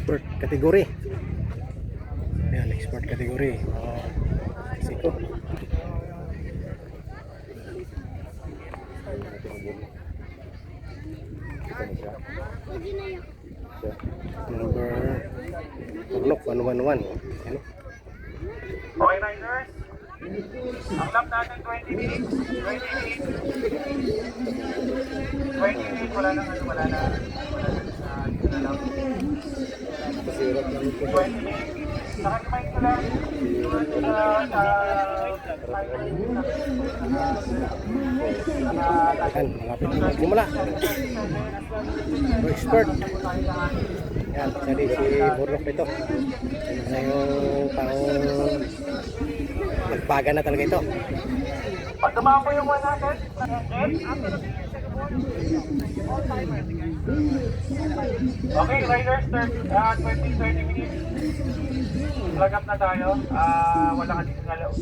expert category. Ayan, expert category. Siko. Number Purnok 111. Ano? Okay, riders. Ang lap natin 20 minutes. 20 minutes. 20 minutes. Wala na. Wala na sa lap. 20 minutes. Nakakamain ko lang. Ayan, malapit na magsimula. Expert. Yan, sali si Purnok ito. Ano na yung pang nagpaga na talaga ito. Pag dumako yung 100, okay, riders, 20-30 minutes. Plug up na tayo. Walang additional.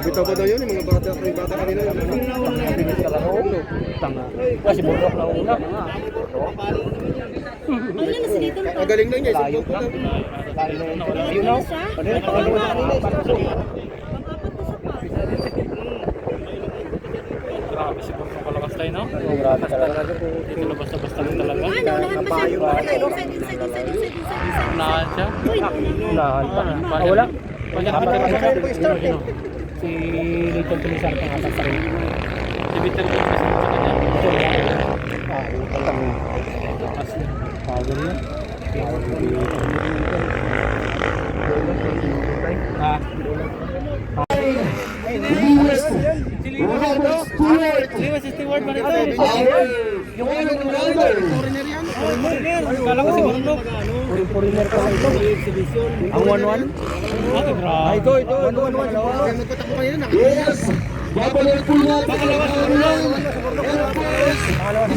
Bitaw ba daw yun? Yung mga bata kanina yun? Tanga. Kasi Purnok na una. Magaling lang niya. Layo na. You know? Grabe si Purnok palakas tayo, no? Grabe talaga. Dito na basta-basta lang talaga. Unahan siya. Unahan pa. Wala. Si Leighton Pilisar pang atas sa rin. Si Peter Gonzales sa kanya. Power niya. Liwas si Stewart ba nito? Yung foreigner yan? Kala ko si Purnok. Foreigner ka ito. Ang 1-1? Ay, ito. 1-1. Nagpatak ko kanina. Yes! Babalik po natin ang kanilang airports.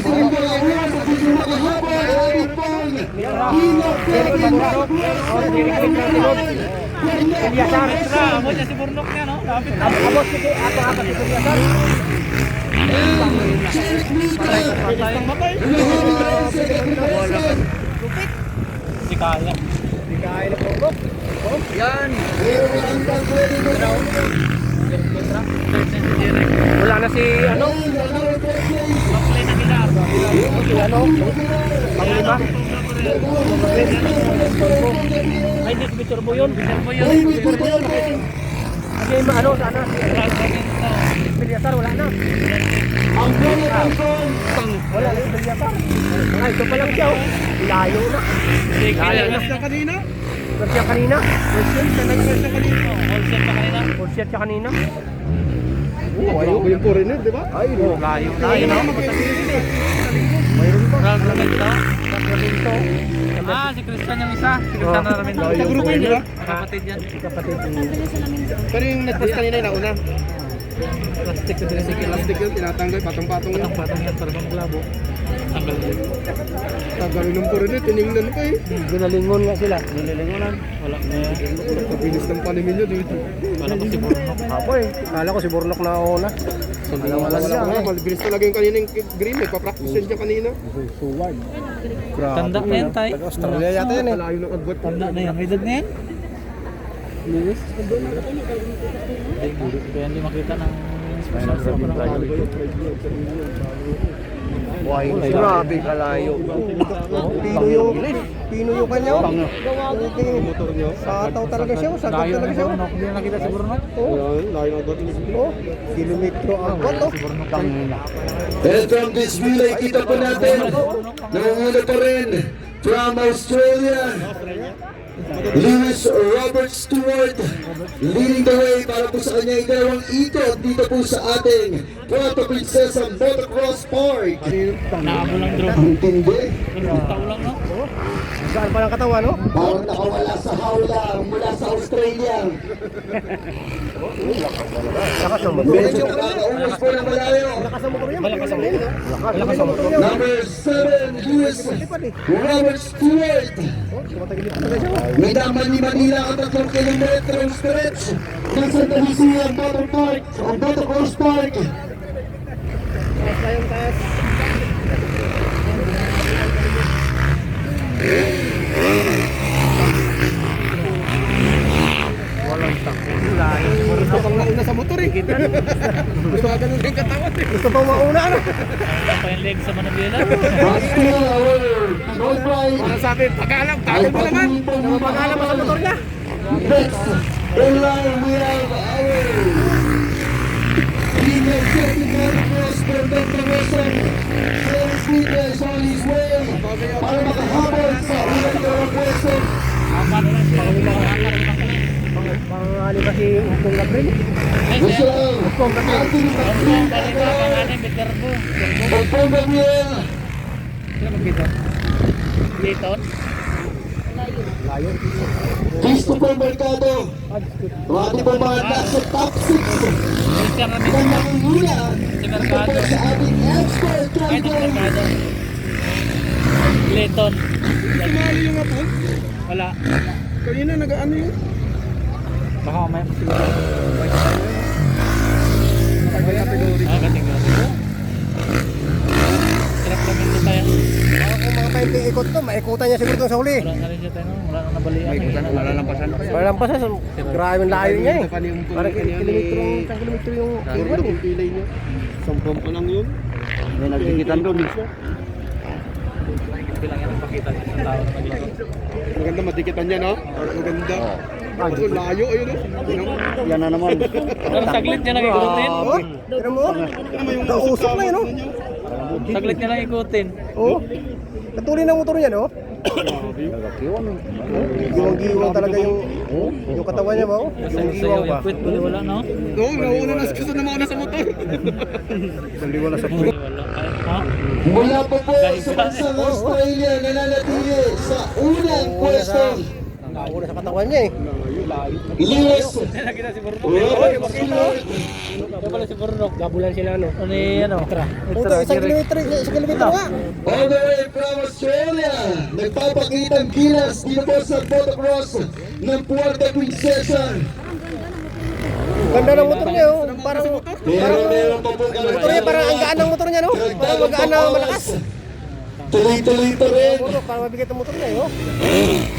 Siyempre, iwas at hindi makahaba ang ating pang hinap natin Amo siya si Purnok niya, no? Abot sige. Ako si Pilisar. Si Kaya. Kaya na Purnok. Yan. Wala na si ano? Makulay na Hilar. Si ano? Panglima? Ay, hindi si Turbo yun. Turbo yun. Kasi ano sana? Si Pilisar wala na. Wala na si Pilisar. Ay, ito pa lang siya. Layo na. Kaya na. kanina? Siya kanina? All set pa kanina. Ayaw ko yung foreigner, di ba? Ay, Layo, no? mayroon pa. Raminto. Si Christian yung isa. Si Christian na Raminto. Grupo yun, di ba? Kapatid yan. Kapatid. Pero yung nag-post kanina yung nauna. Plastic na sila. Plastic yun, tinatanggal, patong-patong yun. Patong-patong yan. Parang glabo. Tanggal yun. Tagal ng foreigner, tinignan pa eh. Ginalingon nga sila. Nililingunan. Wala na yan. Pabilis ng panimin nyo dito. Wala ko si Purnok. Ako eh. Kala ko si Purnok na una. Wala siya. Mabilis talaga yung kanina yung green eh. Pa-practice yan dyan kanina. Suwag. Tanda na yan, tay. Australia yata yan eh. Malayo ng agwat. Tanda na yan. May edad na yan. Lewis. Kaya hindi makita ng sponsor. Why? Grabe kalayo. Pino yung kanya. Motor niyo. Sataw talaga siya. Sataw talaga siya. Hindi na nakita si Bruno. Layo na doon. Kilometro ang bato. And from this relay, kita po natin, nangunguna pa rin from Australia, Lewis Robert Stewart, leading the way para po sa kanya ikalawang ikot dito po sa ating Puerto Princesa Motocross Park. Naabo lang drone. Ang tindi. Tao lang, no? Saan pa ng katawan, no? Parang nakawala sa hawla mula sa Australia. Medyo nakakauwas po ng malayo. Number 7, Lewis Robert Stewart. May daman ni Manila ang 3 kilometrong stretch ng Santa Lucia Motor Park o Motocross Park. Gusto pang mauna sa motor eh. Gusto ka ganun yung katawan eh. Gusto pang mauna ano. Pa yung leg sa Manabela. Still our road ride. Parang sabi, pag-alam, takot mo naman. Pag-alam mo sa motor niya. Next, in line we have our Leader Captain Motocross Perfecto Wilson. Sales leader is on his way para makahabol sa unang dalawang pwesto. Pang-ali kasi itong Gabriel. Gusto lang Anthony Magpintaga, Magpong Gabriel, Layton. Christopher Mercado, mga po mga nasa top 6 Oscar Ramirez. na nangunguna Si Mercado. sa ating expert Ay, ito si driver. Mercado. Layton. Sumali yung apon. Wala. Kanina nag-ano yun. Baka mamaya siguro. Kategori. Sarap kami ito tayo. Kung mga painting ikot to, maikutan niya siguro doon sa huli. Wala na rin siya tayo. Wala na nabalian. Malalampasan. Malalampasan. Grabe yung layo niya eh. Parang kilometro yung iwan eh. Pilay niya. Sampam pa lang yun. May nagdikitan doon. Bilang yan ang pakita niya sa tao na maglaro. Maganda matikitan niya, no? Maganda. Ako layo, ayun, no? Yan na naman. Pero saglit niya lang ikutin. Oh, tira mo. Nausok na yun oh. Saglit niya lang ikutin. Oh. Katuloy ng motor niya no? Giwang-giwang talaga yung katawan niya ba oh? Sayo Giwang ba? yung quit. Wala no? No, nauna na gusto na mauna sa motor. Baliwala sa puwit. Wala. Ha? Mula po po sa bansang Australia, nananatili sa unang pwesto, Nauna sa katawan niya eh. Lewis Nakita si Burno. Robert Stewart. Kaya pala si Burno. Gabulan sila no? Ano yung ano? Puto, isang kilometro nga. All the way from Australia, nagpapakitang gilas dito po sa motocross ng Puerto Princesa. Ganda ng motor niya oh. Parang Meron pa po motor niya, parang ang gaan ng motor niya no? Parang magaan na malakas. Tuloy-tuloy pa rin. Puro, parang mabigat ang motor niya eh oh.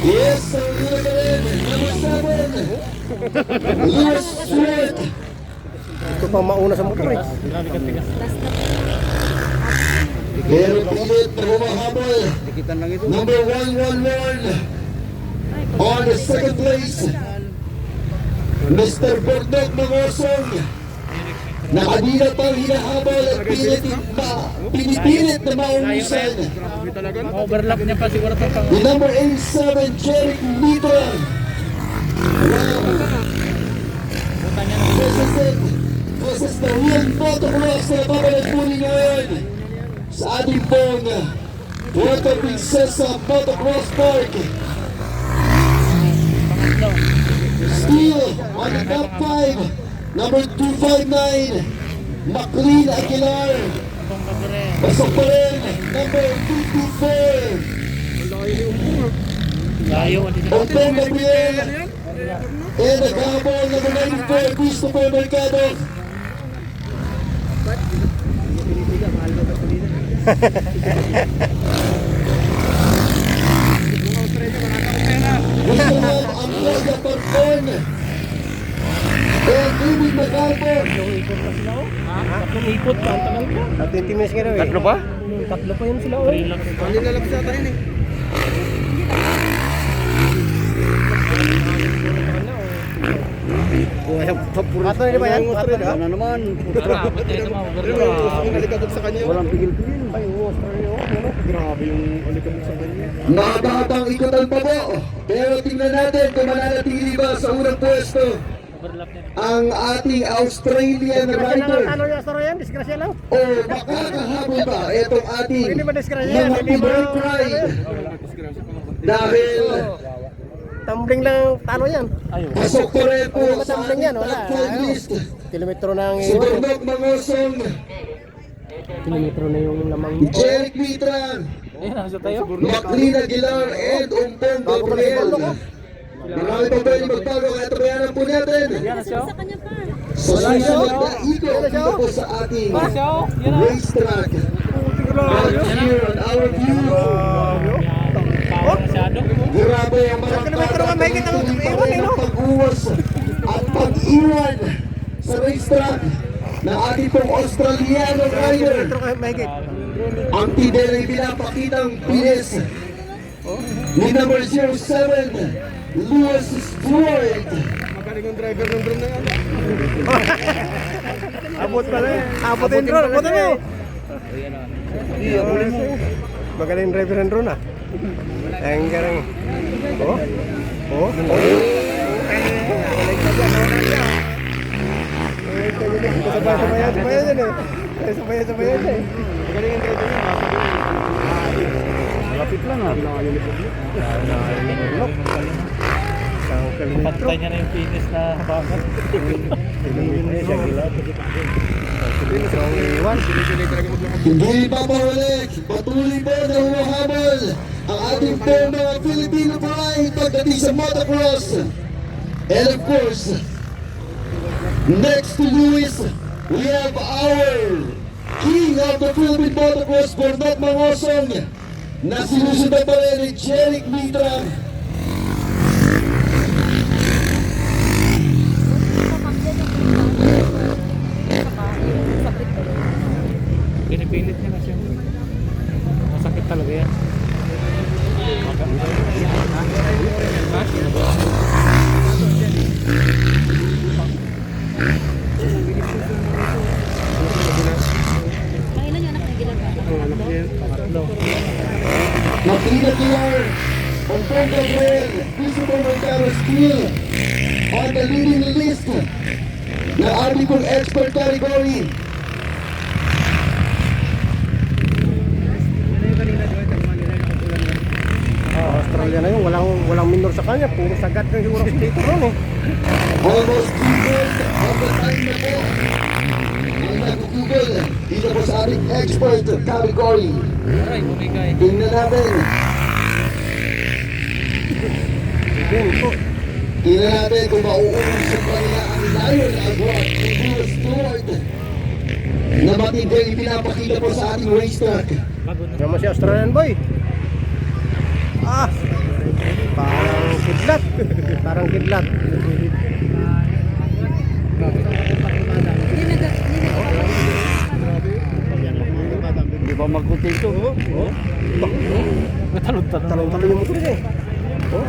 Yes, ang hila pa rin. Number 7, Lewis Stewart. Ito pang mauna sa motor eh. Meron pilit na humahabol. Number 111 on the second place, Mr. Bordok Mangosong. Nakadila pang hinahabol at pinipilit na maungusan. Overlap niya pa siguro ito pang... The number 87, Jeric Mitra. This is the real motocross na papalatpuli ngayon sa ating pong Puerto Princesa Motocross Park. Still on the top 5, number 259, McLean Aguilar. Pasok pa rin, number 54, Layo. Otong Gabriel. And naghahabol number 94, Christopher Mercado. Gusto lang ang Roya Parcon Calpon. Tatlong ikot pa, ang tagal pa. 20 minutes ka na eh. Tatlo pa? Tatlo pa yun sila. Relax pa. Ano na lang sa tayo eh. Ato na ba yan? Ato na? Ano naman? Abot na ito mga overload. Ang alikabot sa kanya. Walang pigil-pigil. Ay, Australia. Grabe yung alikabot sa kanya. Mahabang ikutan pa po. Pero tingnan natin kung mananatili ba sa unang pwesto Overlap na ito. ang ating Australian rider. Ano yung Australia? Disgrasya lang. O makakahabol ba itong ating Hindi ba disgrasya yan? mga Hindi ba? Pinoy pride? Dahil Tumbling lang talo yan. Ayaw. pasok pa rin po Wala sa tumbling ating yan, wala. top 5 list Kilometro ng si Bernok Mangosong, kilometro na yung lamang. Jeric Mitra, Ayun, nasa tayo. Maclean Aguilar, and Umpong Gabriel. Marami pa pwede magbago kaya tabayanan po natin Yan na siya. sa susunod na ikot dito po sa ating Para siya. Yan na. racetrack. Right here on our view. Power masyado. Grabe ang mga ng pag-uwas at pag-iwan sa racetrack na ating pong Australiano rider. Mahigit. Ang tibel ay pinapakitang bilis ni number 07, Lewis Stewart. Magaling ang driver ng drone na yan. Abot pa rin. Abotin drone. Abotin mo. Magaling driver ng drone ah. Ang garang. Oh. Oh. Sabayan yan eh. Sabayan eh. Magaling ang driver niya. Lapit lang ah. Pantay niya na yung finish na bagat. Hindi pa paulit, patuloy po na humahabol ang ating po mga Filipino pride pagdating sa motocross. And of course, next to Lewis, we have our king of the Philippine motocross, Bernok Mangosong, na sinusunod pa rin ni Jeric Mitra. Pinipilit niya na siya. Masakit talaga yan. Pangilan yung anak na gilang. Maclean Aguilar, Umpong Gabriel, Christopher Montero still on the leading list na ating pong expert category. Australia na yun. Walang minor sa kanya. Puro sagat ng siguro sa dito ron eh. Almost 2/3 of the time na po ang nagugugol dito po sa ating expert category. Aray, bumigay. Tingnan natin. Tingnan natin kung mauuusap pa nila ang Lion Award ni Lewis Stewart na matibay pinapakita po sa ating racetrack. Bago na. Naman si Australian boy. Ah! Parang kidlat. Parang kidlat. Hindi ba magkutinto? Matalon-talon. Talong-talong yung motor niya eh. Oh.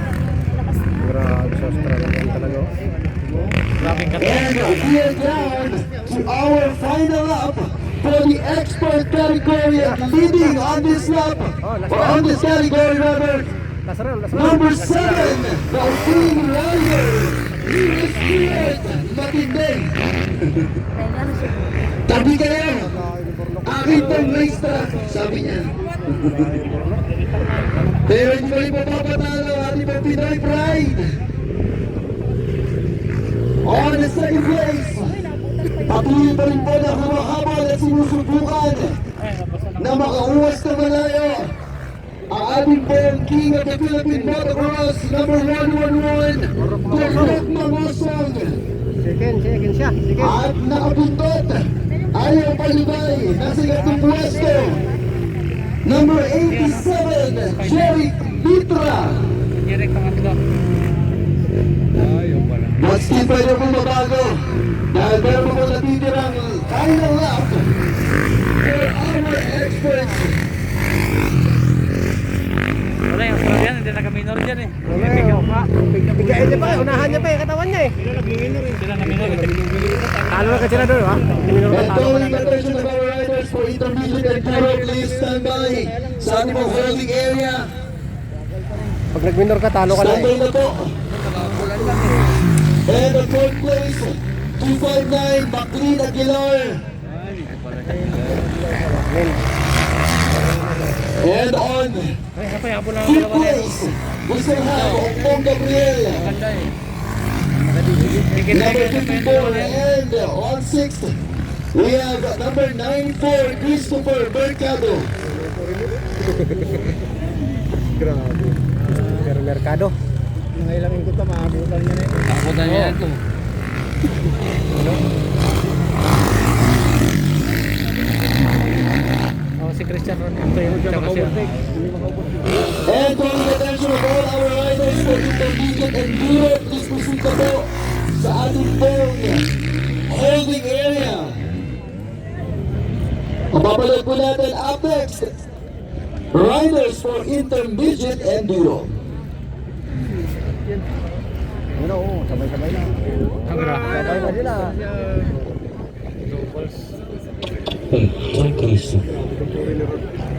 Grabe sa Australia talaga. Oh. Grabing kata. And we are down to our final lap for the expert category and leading on this lap, or on this category rather, Last round. number 7, the King Rider, Lewis Stewart, matindi. Tabi kayo, akin pong racetrack, sabi niya. Pero hindi pa rin mapapatalo ang ating pong Pinoy Pride. On the second place, patuloy pa rin po na humahabol at sinusubukan na makauwas na malayo ang ating pong King of the Philippine Motocross, number 111, Bernok Mangosong. Second siya. Second. At nakabuntot, ayaw palibay, nasa ikatlong pwesto, number 87, Jeric Mitra. Direct pangatlo. But still pwede pong mabago. Dahil meron pa po natitirang final lap for our experts. Wala yung Australian, hindi naka-minor dyan eh. Bigayin niya pa, unahan niya pa yung katawan niya eh. Sila na minor. Talo na ka sila doon, ha? Minor ka, And talo ka calling na. attention of our riders for intermediate and Duro, please stand by sa ating mga holding area. Pag nag-minor ka, talo ka na Stand by eh. na po. And the fourth place, 259, McLean Aguilar. And on Ay, kapay, hapon lang ang fifth dalawa na yan. place, we still have Ong Gabriel. Ganda eh. Number 54, and on 6th, we have number 94, Christopher Mercado. Grabe. Pero Mercado. Mga ilang ikot na maabutan niya na ito. Nakakutan niya yan to. Oh, si Christian Ronaldo yung tsaka siya. And calling attention of all our riders for intermediate and Duro, please proceed na po sa ating pong holding area. Mapapalad po natin up next, riders for intermediate and Duro. Ano, sabay-sabay na. Ang graph. Sabay na sila.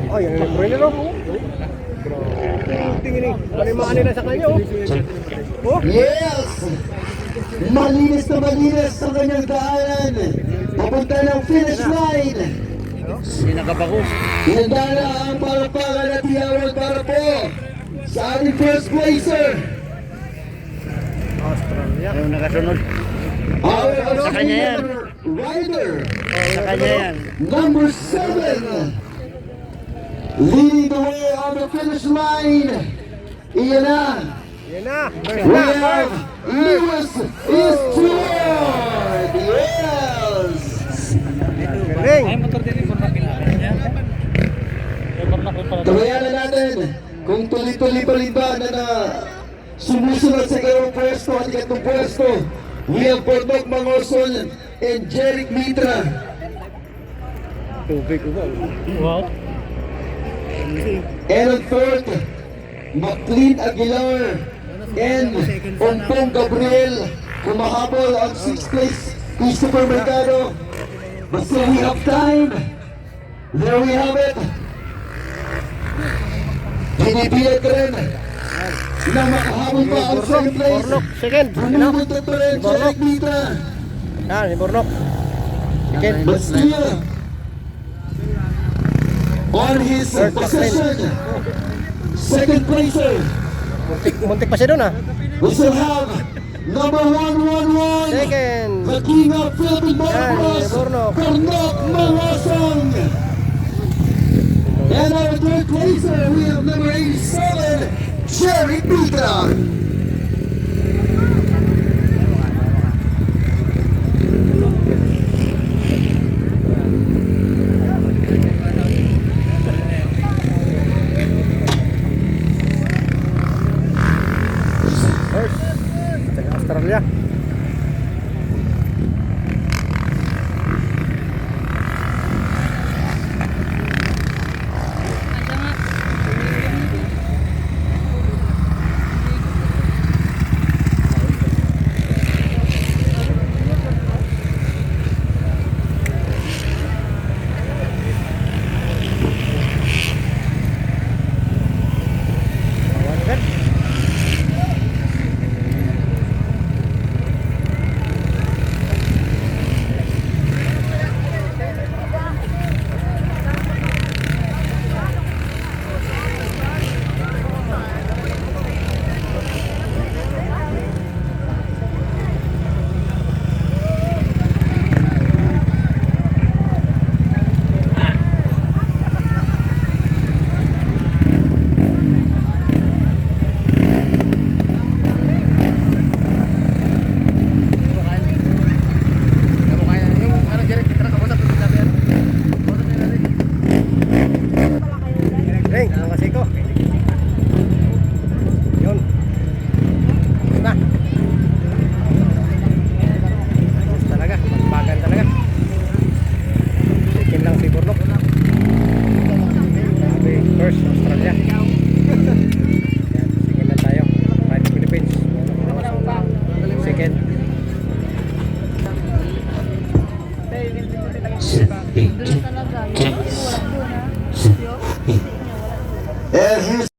Oh, yan yung trainer oh. Tingin eh. Palimaan nila sa kanya oh. Oh, Yes! Malinis na malinis ang kanyang daanan. Papunta ng finish line. Hindi nakabako. Handa na ang palakpakan at tiyawag para po sa ating first placer. Australia. Yung nakasunod. Our Sa kanya yan. rider, Sa kanya yan. number 7. Leading the way on the finish line. Iyan na. Yan na. First We na. have Lewis Stewart. Yes! Galing. Ay, motor din yung Bornak kinakain niya. Yung Bornak yung pala. Tabayanan natin kung tuloy-tuloy pa rin ba na sumusunod sa ikalawang pwesto at ikatlong pwesto. We have Bornok Mangorson and Jeric Mitra. Wow. And on fourth, McLean Aguilar and Ompong Gabriel. Kumahabol on 6th place, Christopher Mercado. But still we have time. There we have it. Pinipiyat rin na makahabol pa ang second place. Bornok, second. Ano? Bumubuntot pa rin Jeric Mitra. Yan, si Bornok. Second. But still, on his possession, second placer, Muntik pa siya doon ah. we still have number 111, Second. the king of Philippine Motocross, Bornok. Bornok Mangosong. And our third placer, we have number 87, Jerry Mitra. Australia. second. And here's